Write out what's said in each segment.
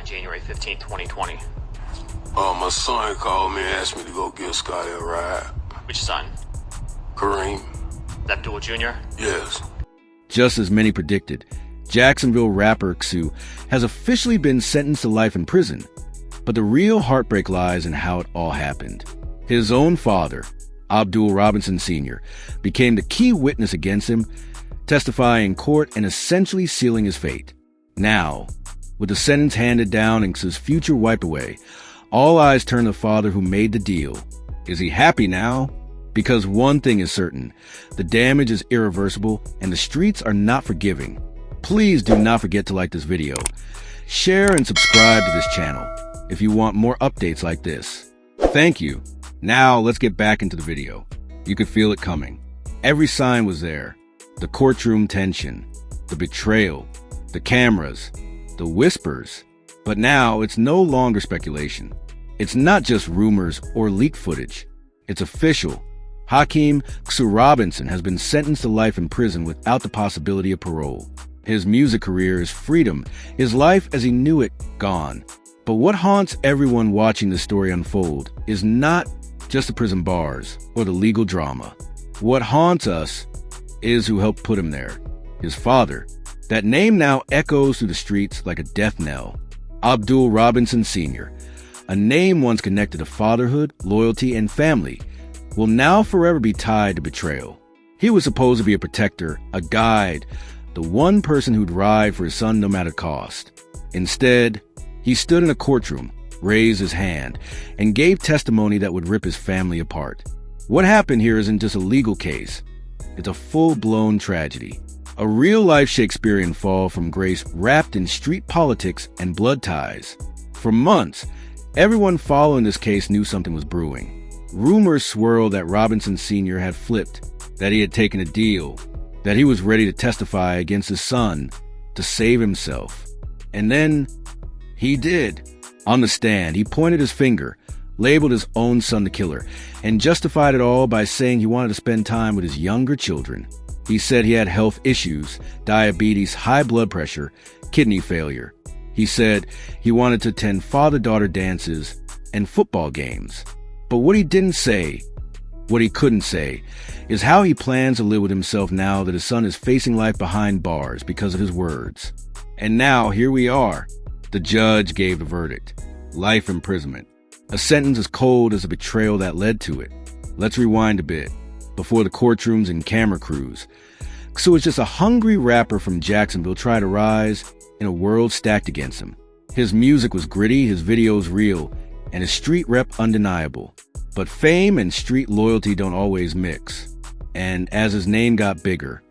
January 15th, 2020. My son called me and asked me to go give Scotty a ride. Which son? Kareem. Abdul Jr.? Yes. Just as many predicted, Jacksonville rapper Ksoo has officially been sentenced to life in prison. But the real heartbreak lies in how it all happened. His own father, Abdul Robinson Sr., became the key witness against him, testifying in court and essentially sealing his fate. Now, with the sentence handed down and Ksoo's future wiped away, all eyes turn to the father who made the deal. Is he happy now? Because one thing is certain, the damage is irreversible and the streets are not forgiving. Please do not forget to like this video, share and subscribe to this channel if you want more updates like this. Thank you. Now let's get back into the video. You could feel it coming. Every sign was there. The courtroom tension, the betrayal, the cameras, the whispers. But now it's no longer speculation. It's not just rumors or leaked footage. It's official. Hakeem Ksoo Robinson has been sentenced to life in prison without the possibility of parole. His music career is freedom, his life as he knew it, gone. But what haunts everyone watching this story unfold is not just the prison bars or the legal drama. What haunts us is who helped put him there, his father. That name now echoes through the streets like a death knell. Abdul Robinson Sr., a name once connected to fatherhood, loyalty, and family, will now forever be tied to betrayal. He was supposed to be a protector, a guide, the one person who'd ride for his son no matter cost. Instead, he stood in a courtroom, raised his hand, and gave testimony that would rip his family apart. What happened here isn't just a legal case. It's a full-blown tragedy. A real-life Shakespearean fall from grace wrapped in street politics and blood ties. For months, everyone following this case knew something was brewing. Rumors swirled that Robinson Sr. had flipped, that he had taken a deal, that he was ready to testify against his son to save himself. And then, he did. On the stand, he pointed his finger, labeled his own son the killer, and justified it all by saying he wanted to spend time with his younger children. He said he had health issues, diabetes, high blood pressure, kidney failure. He said he wanted to attend father-daughter dances and football games. But what he didn't say, what he couldn't say, is how he plans to live with himself now that his son is facing life behind bars because of his words. And now, here we are. The judge gave the verdict. Life imprisonment. A sentence as cold as the betrayal that led to it. Let's rewind a bit. Before the courtrooms and camera crews, Ksoo was just a hungry rapper from Jacksonville trying to rise in a world stacked against him. His music was gritty, his videos real, and his street rep undeniable. But fame and street loyalty don't always mix. And as his name got bigger,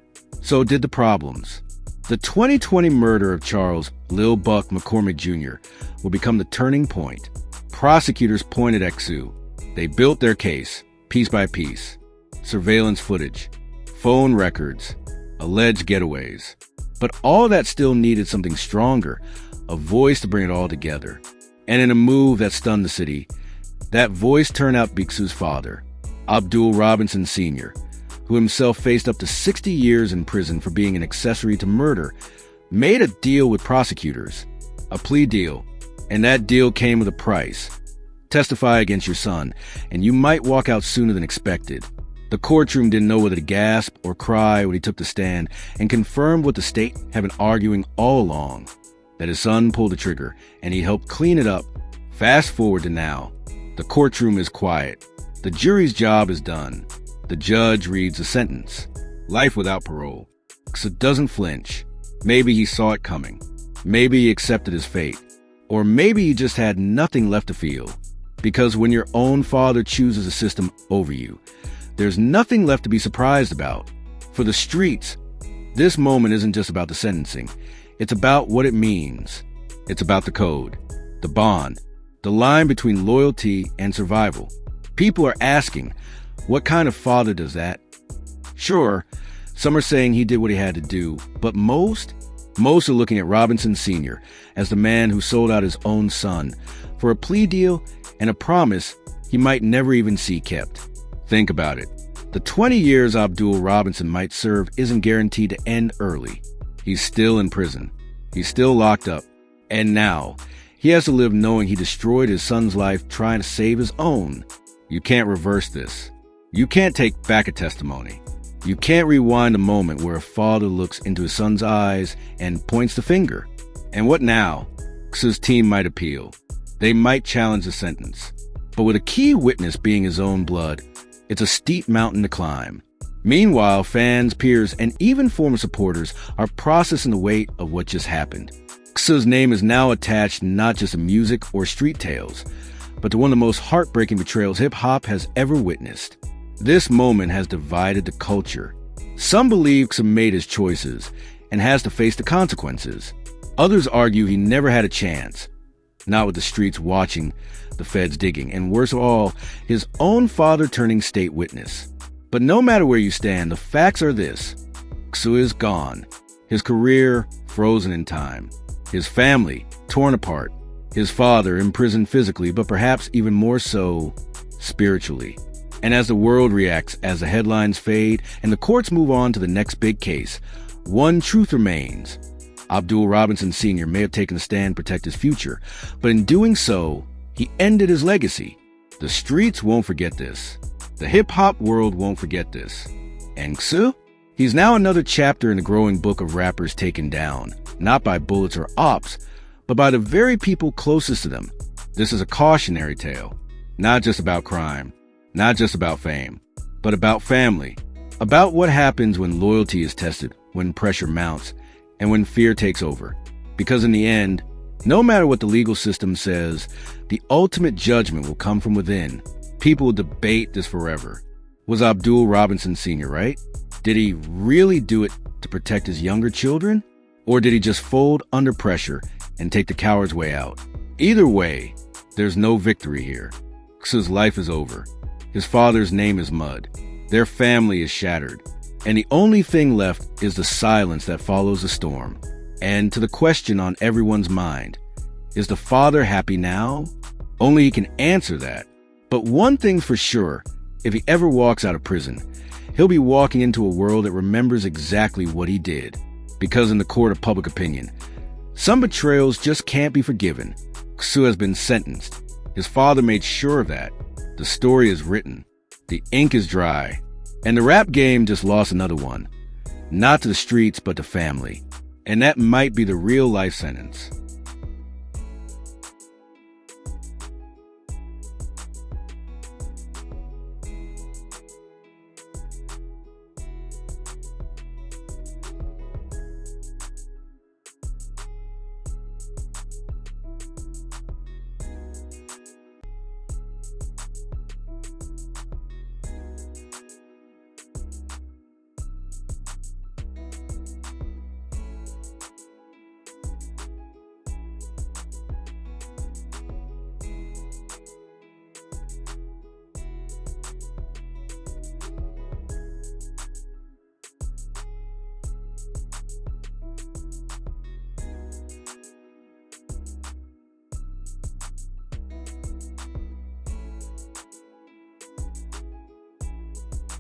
so did the problems. The 2020 murder of Charles Lil Buck McCormick Jr. will become the turning point. Prosecutors pointed at Ksoo. They built their case, piece by piece. Surveillance footage, phone records, alleged getaways. But all that still needed something stronger, a voice to bring it all together. And in a move that stunned the city, that voice turned out to be Ksoo's father, Abdul Robinson Sr., who himself faced up to 60 years in prison for being an accessory to murder, made a deal with prosecutors, a plea deal, and that deal came with a price. Testify against your son, and you might walk out sooner than expected. The courtroom didn't know whether to gasp or cry when he took the stand and confirmed what the state had been arguing all along, that his son pulled the trigger and he helped clean it up. Fast forward to now. The courtroom is quiet. The jury's job is done. The judge reads the sentence. Life without parole. Ksoo doesn't flinch. Maybe he saw it coming. Maybe he accepted his fate. Or maybe he just had nothing left to feel. Because when your own father chooses a system over you, there's nothing left to be surprised about. For the streets, this moment isn't just about the sentencing. It's about what it means. It's about the code, the bond, the line between loyalty and survival. People are asking, what kind of father does that? Sure, some are saying he did what he had to do, but most are looking at Robinson Sr. as the man who sold out his own son for a plea deal and a promise he might never even see kept. Think about it. The 20 years Abdul Robinson might serve isn't guaranteed to end early. He's still in prison. He's still locked up. And now, he He has to live knowing he destroyed his son's life trying to save his own. You can't reverse this. You can't take back a testimony. You can't rewind a moment where a father looks into his son's eyes and points the finger. And what now? Ksoo's team might appeal. They might challenge the sentence. But with a key witness being his own blood, it's a steep mountain to climb. Meanwhile, fans, peers, and even former supporters are processing the weight of what just happened. Ksoo's name is now attached not just to music or street tales, but to one of the most heartbreaking betrayals hip-hop has ever witnessed. This moment has divided the culture. Some believe Ksoo made his choices and has to face the consequences. Others argue he never had a chance, not with the streets watching, the feds digging, and worst of all, his own father turning state witness. But no matter where you stand, the facts are this. Ksoo is gone. His career frozen in time. His family torn apart. His father imprisoned physically, but perhaps even more so spiritually. And as the world reacts, as the headlines fade and the courts move on to the next big case, one truth remains. Abdul Robinson Sr. may have taken a stand to protect his future, but in doing so, he ended his legacy. The streets won't forget this. The hip-hop world won't forget this. And Ksoo? He's now another chapter in the growing book of rappers taken down, not by bullets or ops, but by the very people closest to them. This is a cautionary tale, not just about crime, not just about fame, but about family, about what happens when loyalty is tested, when pressure mounts, and when fear takes over. Because in the end, no matter what the legal system says, the ultimate judgment will come from within. People will debate this forever. Was Abdul Robinson Sr. right? Did he really do it to protect his younger children? Or did he just fold under pressure and take the coward's way out? Either way, there's no victory here. Ksoo's life is over. His father's name is mud. Their family is shattered. And the only thing left is the silence that follows the storm. And to the question on everyone's mind, is the father happy now? Only he can answer that. But one thing's for sure, if he ever walks out of prison, he'll be walking into a world that remembers exactly what he did. Because in the court of public opinion, some betrayals just can't be forgiven. Ksoo has been sentenced. His father made sure of that. The story is written. The ink is dry. And the rap game just lost another one. Not to the streets, but to family. And that might be the real life sentence.